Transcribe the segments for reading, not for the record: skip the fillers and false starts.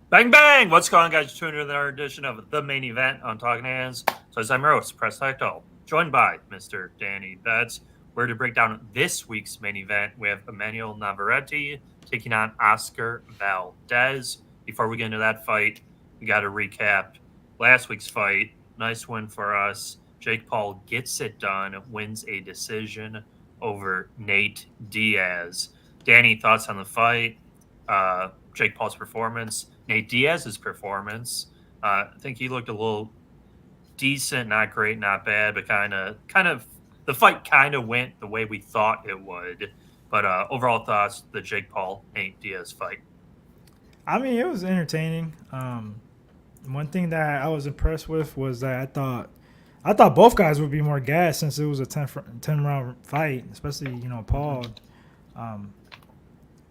Bang, bang! What's going on, guys? Tuning in to another edition of The Main Event on Talkin Hands. So, as I'm your host, Preston, joined by Mr. Danny Betts. We're to break down this week's main event. We have Emanuel Navarrete taking on Oscar Valdez. Before we get into that fight, we got to recap last week's fight. Nice win for us. Jake Paul gets it done, wins a decision over Nate Diaz. Danny, thoughts on the fight? Jake Paul's performance, Nate Diaz's performance. I think he looked a little decent, not great, not bad, but kind of the fight kind of went the way we thought it would. But overall thoughts, the Jake Paul Nate Diaz fight. I mean, it was entertaining. One thing that I was impressed with was that I thought both guys would be more gassed since it was a 10 round fight, especially Paul. Um,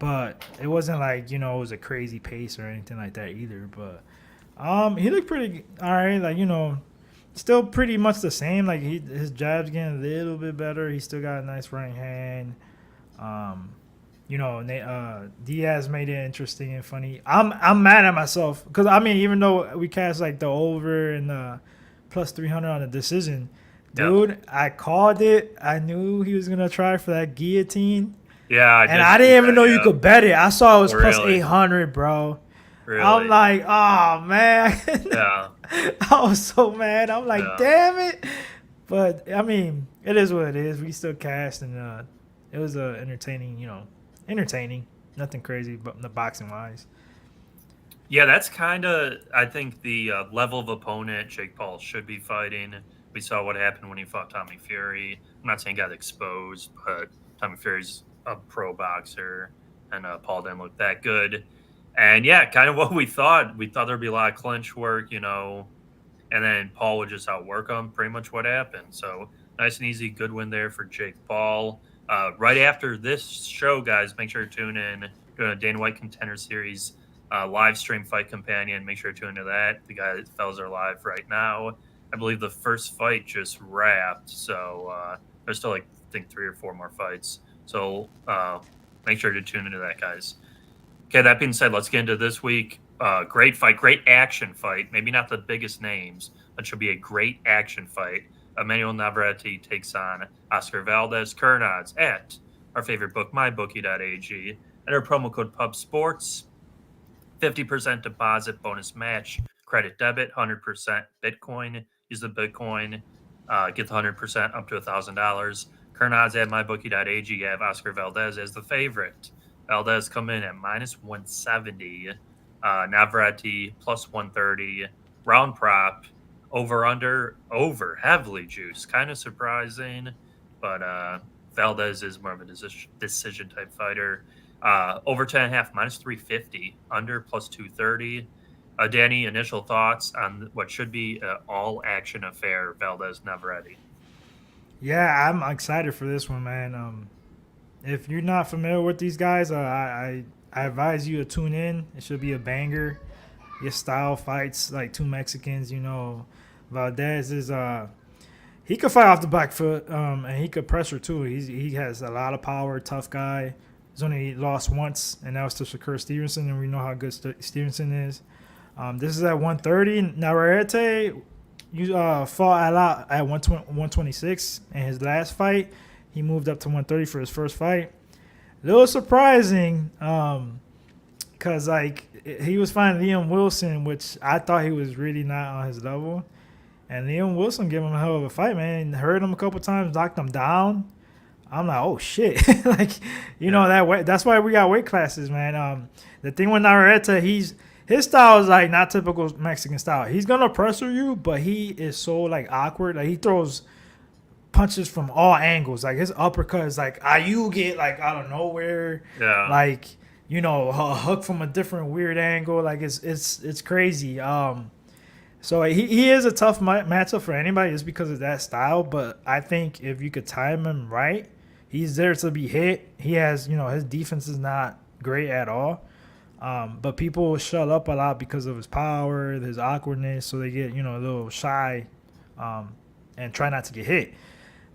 but it wasn't like it was a crazy pace or anything like that either. But he looked pretty all right. Like still pretty much the same. Like his jab's getting a little bit better. He still got a nice right hand. Um, Diaz made it interesting and funny. I'm mad at myself because I mean, even though we cast like the over and the plus 300 on the decision, Yep. dude, I called it. I knew he was gonna try for that guillotine, Yeah, I and did I see didn't even that. know you Yep. could bet it. I saw it was plus Really, 800, bro. I'm really. like, oh man, Yeah, I was so mad. I'm like, yeah. damn it. But I mean, it is what it is. We still cast, and it was entertaining. Entertaining. Nothing crazy, but the boxing wise. Yeah, that's kind of, I think, the level of opponent Jake Paul should be fighting. We saw what happened when he fought Tommy Fury. I'm not saying he got exposed, but Tommy Fury's a pro boxer, and Paul didn't look that good. And yeah, kind of what we thought. We thought there'd be a lot of clinch work, and then Paul would just outwork him. Pretty much what happened. So nice and easy, good win there for Jake Paul. Right after this show, guys, make sure to tune in to a Dana White Contender Series live stream fight companion. Make sure to tune into that. The guys, fellas are live right now. I believe the first fight just wrapped, so there's still like I think 3 or 4 more fights. So make sure to tune into that, guys. Okay, that being said, let's get into this week. Great fight, great action fight. Maybe not the biggest names, but should be a great action fight. Emanuel Navarrete takes on Oscar Valdez. Current odds at our favorite book, mybookie.ag. Enter promo code PUBSPORTS. 50% deposit bonus match. Credit debit, 100% Bitcoin. Use the Bitcoin. Get the 100% up to $1,000. Current odds at mybookie.ag. You have Oscar Valdez as the favorite. Valdez come in at minus 170. Navarrete plus 130. Round prop. Over heavily juiced. Kind of surprising, but Valdez is more of a decision type fighter. Over 10.5 minus 350. Under plus 230. Danny, initial thoughts on what should be an all action affair. Valdez Navarrete. Yeah, I'm excited for this one, man. If you're not familiar with these guys, I advise you to tune in. It should be a banger. Your style fights like two Mexicans. Valdez is he could fight off the back foot, and he could pressure too. He has a lot of power, tough guy. He's only lost once, and that was to Shakur Stevenson, and we know how good Stevenson is. This is at 130. Navarrete you fought a lot at 126 in his last fight. He moved up to 130 for his first fight. A little surprising, cause like he was fighting Liam Wilson, which I thought he was really not on his level. And Liam Wilson gave him a hell of a fight, man. Hurt him a couple times, knocked him down. I'm like, oh shit, like Yeah. that way. That's why we got weight classes, man. The thing with Navarrete, his style is like not typical Mexican style. He's gonna pressure you, but he is so like awkward. Like he throws punches from all angles. Like his uppercut is like you get like out of nowhere, Yeah. like a hook from a different weird angle. Like it's crazy. So he is a tough matchup for anybody just because of that style. But I think if you could time him right, he's there to be hit. He has his defense is not great at all. But people shut up a lot because of his power, his awkwardness, so they get a little shy, and try not to get hit.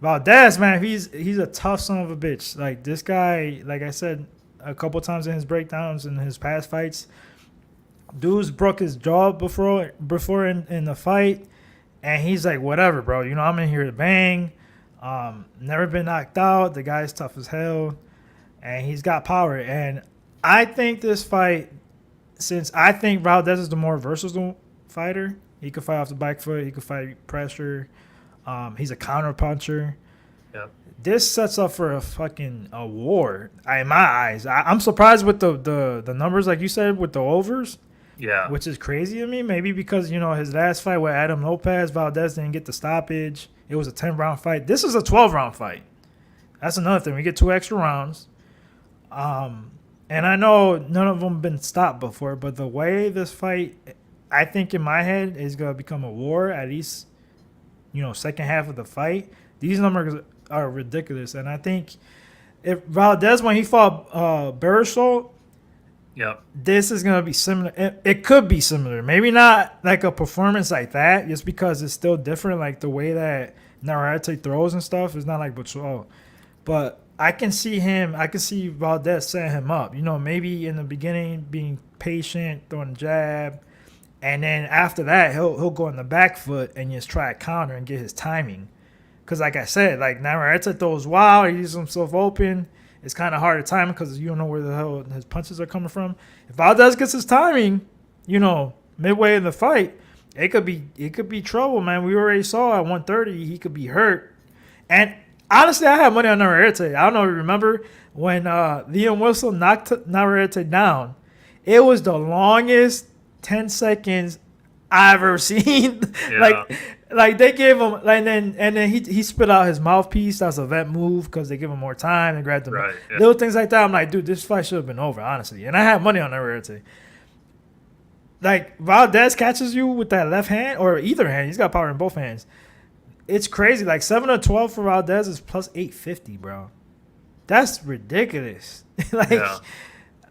Valdez, man, he's a tough son of a bitch. Like this guy, like I said a couple times in his breakdowns in his past fights, Dudes broke his jaw before in the fight, and he's like, whatever, bro. You know, I'm in here to bang. Never been knocked out. The guy's tough as hell, and he's got power. And I think this fight, since I think Valdez is the more versatile fighter, he could fight off the back foot. He could fight pressure. He's a counter puncher. Yep. This sets up for a war. In my eyes, I'm surprised with the numbers, like you said, with the overs. Yeah. Which is crazy to me. Maybe because, you know, his last fight with Adam Lopez, Valdez didn't get the stoppage. It was a 10-round fight. This is a 12-round fight. That's another thing. We get 2 extra rounds. And I know none of them been stopped before, but the way this fight, I think in my head, is going to become a war, at least, you know, second half of the fight. These numbers are ridiculous. And I think if Valdez, when he fought Barisol, Yep. this is going to be similar. It could be similar. Maybe not like a performance like that, just because it's still different. Like the way that Navarrete throws and stuff is not like Barisol. But I can see Valdez setting him up. You know, maybe in the beginning being patient, throwing a jab. And then after that, he'll go on the back foot and just try a counter and get his timing. Because like I said, like Navarrete throws wild. He leaves himself open. It's kind of hard to time because you don't know where the hell his punches are coming from. If Valdez gets his timing, you know, midway in the fight, it could be trouble, man. We already saw at 130 he could be hurt. And honestly, I have money on Navarrete. I don't know if you remember when Liam Wilson knocked Navarrete down. It was the longest 10 seconds I've ever seen. Yeah. Like they gave him, and then he spit out his mouthpiece. That's a vet move because they give him more time and grabbed him. Right. Yeah. Little things like that. I'm like, dude, this fight should have been over, honestly. And I have money on Navarrete. Like Valdez catches you with that left hand or either hand. He's got power in both hands. It's crazy. Like 7-12 for Valdez is plus 850, bro. That's ridiculous. Like. Yeah.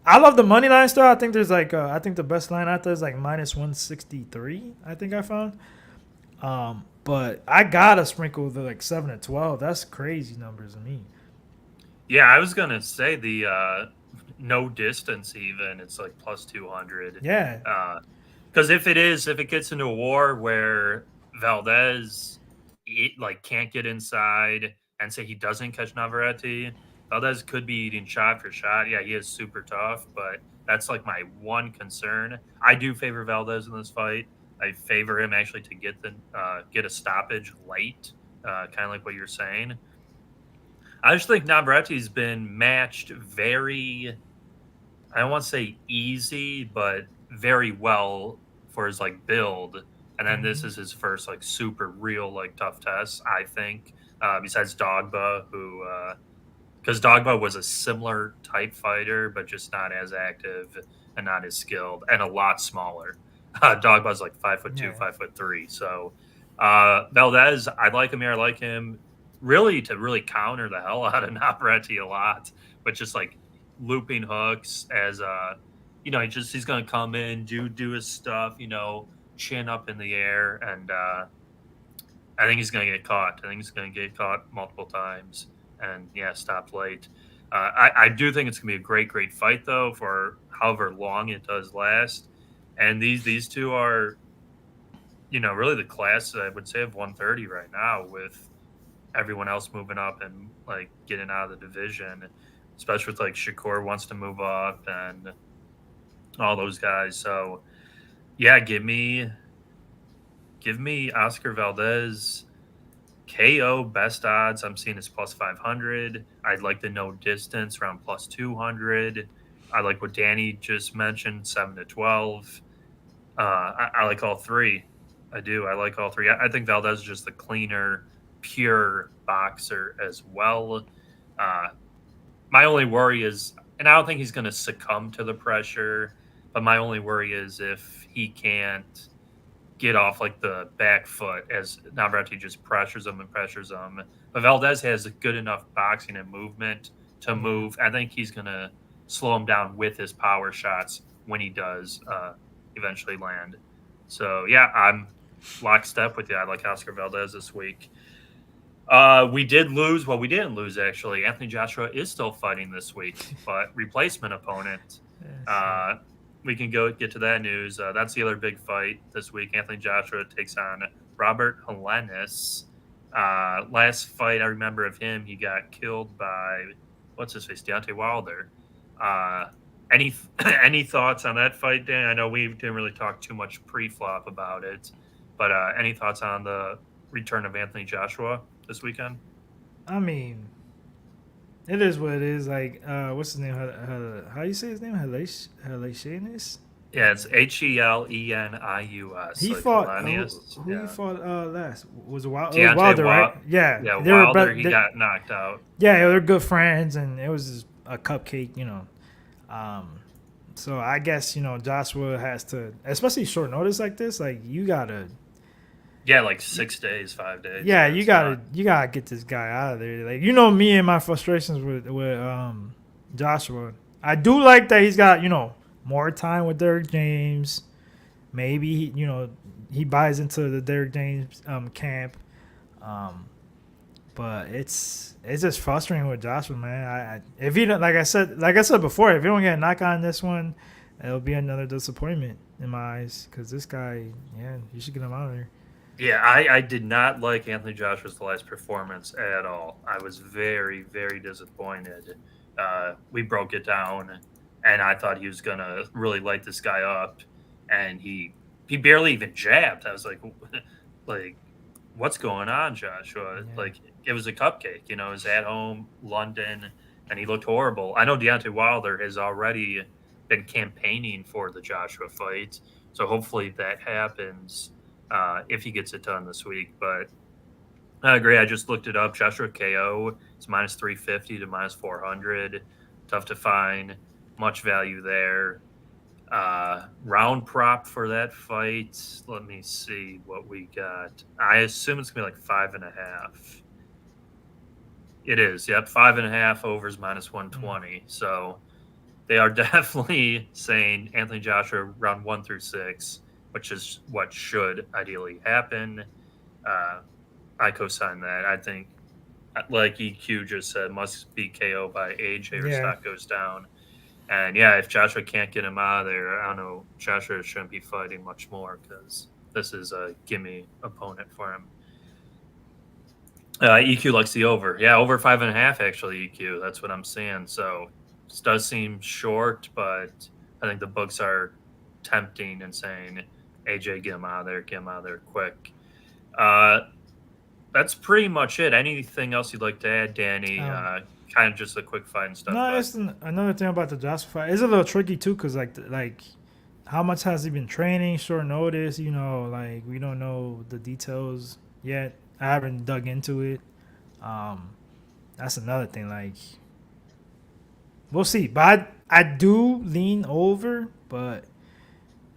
I love the money line still. I think there's like I think the best line out there is like minus 163. I think I found. But I gotta sprinkle the like 7-12. That's crazy numbers to me. Yeah, I was gonna say the no distance even. It's like plus 200. Yeah. Because if it gets into a war where Valdez can't get inside and say he doesn't catch Navarrete, Valdez could be eating shot for shot. Yeah, he is super tough, but that's like my one concern. I do favor Valdez in this fight. I favor him actually to get a stoppage late, kind of like what you're saying. I just think Navarrete's been matched very, I don't want to say easy, but very well for his like build. And then this is his first like super real like tough test, I think. Besides Dogba, who because Dogba was a similar type fighter, but just not as active and not as skilled and a lot smaller. Dogba's like 5'2", Yeah. 5'3". So Valdez, I like him here. I like him really to really counter the hell out of Navarrete a lot, but just like looping hooks as he's gonna come in, do his stuff, chin up in the air, and I think he's gonna get caught. I think he's gonna get caught multiple times. And yeah, stopped late. I do think it's gonna be a great fight though for however long it does last. And these two are, really the class I would say of 130 right now, with everyone else moving up and like getting out of the division, especially with like Shakur wants to move up and all those guys. So yeah, give me Oscar Valdez. KO best odds I'm seeing is plus 500. I'd like the no distance around plus 200. I like what Danny just mentioned, 7-12. I like all three. I do. I like all three. I think Valdez is just the cleaner, pure boxer as well. My only worry is, and I don't think he's going to succumb to the pressure, but my only worry is if he can't get off like the back foot as Navarrete just pressures him. But Valdez has good enough boxing and movement to move. I think he's going to slow him down with his power shots when he does eventually land. So, yeah, I'm lockstep with you. I like Oscar Valdez this week. We did lose. Well, we didn't lose, actually. Anthony Joshua is still fighting this week, but replacement opponent. we can go get to that news. That's the other big fight this week. Anthony Joshua takes on Robert Helenius. Last fight I remember of him, he got killed by what's his face, Deontay Wilder. Uh, any any thoughts on that fight, Dan? I know we didn't really talk too much pre-flop about it, but any thoughts on the return of Anthony Joshua this weekend? I mean, it is what it is. Like, what's his name? How you say his name? Helenius. Yeah, it's Helenius. He Like fought. Helenius. Who he Yeah. fought last? Was it Wild? It was Deontay Wilder, right? Yeah, Yeah, they were. Wilder, he got knocked out. Yeah, they're good friends, and it was just a cupcake, you know. Um, so I guess Joshua has to, especially short notice like this. Like you gotta, Yeah, like 6 days, 5 days. yeah, It's you gotta get this guy out of there. Like me and my frustrations with Joshua. I do like that he's got more time with Derrick James. Maybe he buys into the Derrick James camp. Um, but it's just frustrating with Joshua, man. If he don't, like I said before, if he don't get a knock on this one, it'll be another disappointment in my eyes. Because this guy, yeah, you should get him out of there. Yeah, I did not like Anthony Joshua's last performance at all. I was very, very disappointed. We broke it down, and I thought he was gonna really light this guy up, and he barely even jabbed. I was like, what's going on, Joshua? Yeah. Like, it was a cupcake. It was at home, London, and he looked horrible. I know Deontay Wilder has already been campaigning for the Joshua fight, so hopefully that happens if he gets it done this week. But I agree. I just looked it up. Joshua KO is minus 350 to minus 400. Tough to find much value there. Round prop for that fight. Let me see what we got. I assume it's gonna be like 5.5. It is. Yep, 5.5 overs minus 120. So they are definitely saying Anthony Joshua round 1 through 6, which is what should ideally happen. I co-sign that. I think, like EQ just said, must be KO by AJ or Yeah. stock goes down. And yeah, if Joshua can't get him out of there, I don't know. Joshua shouldn't be fighting much more because this is a gimme opponent for him. EQ likes the over. Yeah, over 5.5 actually. EQ. That's what I'm saying. So this does seem short, but I think the books are tempting and saying, AJ, get him out of there quick. That's pretty much it. Anything else you'd like to add, Danny? Kind of just a quick fight and stuff. No, it's another thing about the Joshua fight. It's a little tricky too, cause like how much has he been training? Short notice, like we don't know the details yet. I haven't dug into it. That's another thing. Like we'll see, but I do lean over, but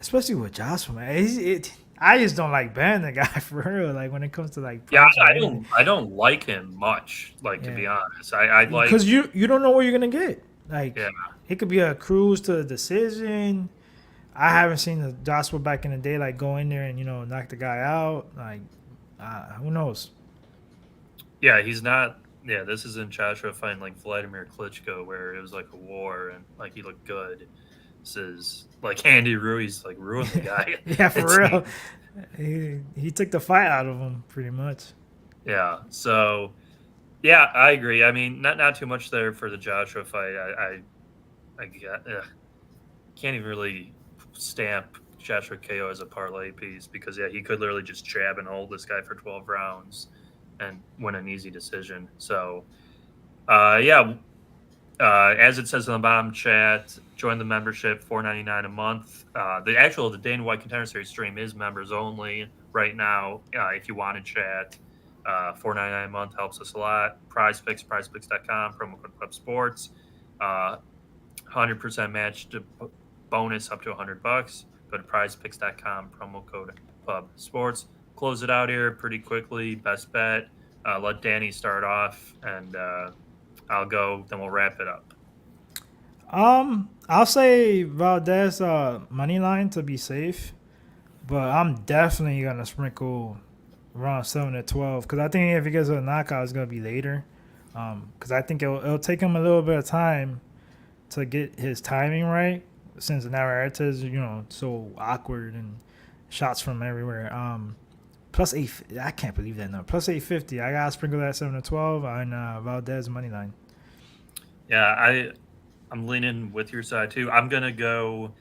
especially with Joshua, man, I just don't like betting the guy for real. Like when it comes to like I don't like him much. Like to be honest, I like because you don't know what you're gonna get. Like yeah. It could be a cruise to a decision. I haven't seen the Joshua back in the day like go in there and knock the guy out. Like who knows? Yeah, he's not. Yeah, this isn't Joshua fighting like Vladimir Klitschko where it was like a war and like he looked good. This is like Andy Ruiz like ruined the guy. Yeah, for real. He took the fight out of him pretty much. Yeah. So yeah, I agree. I mean, not too much there for the Joshua fight. I can't even really stamp Joshua KO as a parlay piece because he could literally just jab and hold this guy for 12 rounds and win an easy decision. So as it says in the bottom chat, join the membership, $4.99 a month. The Dana White Contender Series stream is members only right now. If you want to chat, $4.99 a month helps us a lot. Prize Picks, prizepicks.com, promo code PUBSPORTS. 100% match to bonus up to $100. Go to prizepicks.com, promo code PUBSPORTS. Close it out here pretty quickly. Best bet. Let Danny start off, and I'll go. Then we'll wrap it up. I'll say Valdez money line to be safe, but I'm definitely gonna sprinkle around 7 to 12 because I think if he gets a knockout, it's gonna be later. Because I think it'll take him a little bit of time to get his timing right since Navarrete is so awkward and shots from everywhere. Plus eight. I can't believe that number. Plus 850. I gotta sprinkle that 7 to 12 on Valdez money line. Yeah, I'm leaning with your side too. I'm gonna go.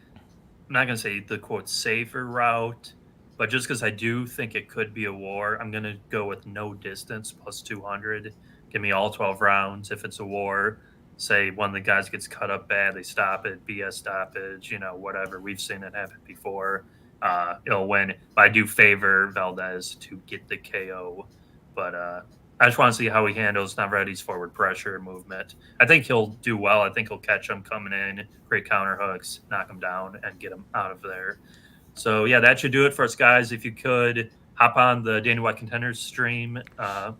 I'm not gonna say the quote safer route, but just because I do think it could be a war, I'm gonna go with no distance plus 200. Give me all 12 rounds. If it's a war, say one of the guys gets cut up bad, they stop it, BS stoppage, whatever. We've seen it happen before. It'll win. But I do favor Valdez to get the KO. But I just want to see how he handles Navarrete's forward pressure movement. I think he'll do well. I think he'll catch him coming in, great counter hooks, knock him down, and get him out of there. So, yeah, that should do it for us, guys. If you could hop on the Danny White Contenders stream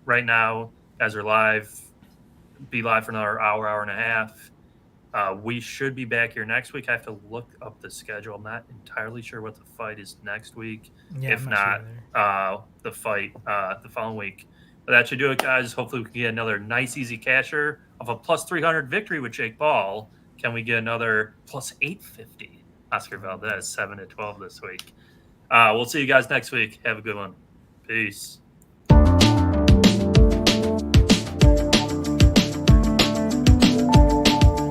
right now, guys are live, be live for another hour, hour and a half. We should be back here next week. I have to look up the schedule. I'm not entirely sure what the fight is next week. Yeah, If I'm not, sure the fight the following week. But that should do it, guys. Hopefully, we can get another nice, easy casher of a plus 300 victory with Jake Paul. Can we get another plus 850? Oscar Valdez, 7 to 12 this week. We'll see you guys next week. Have a good one. Peace.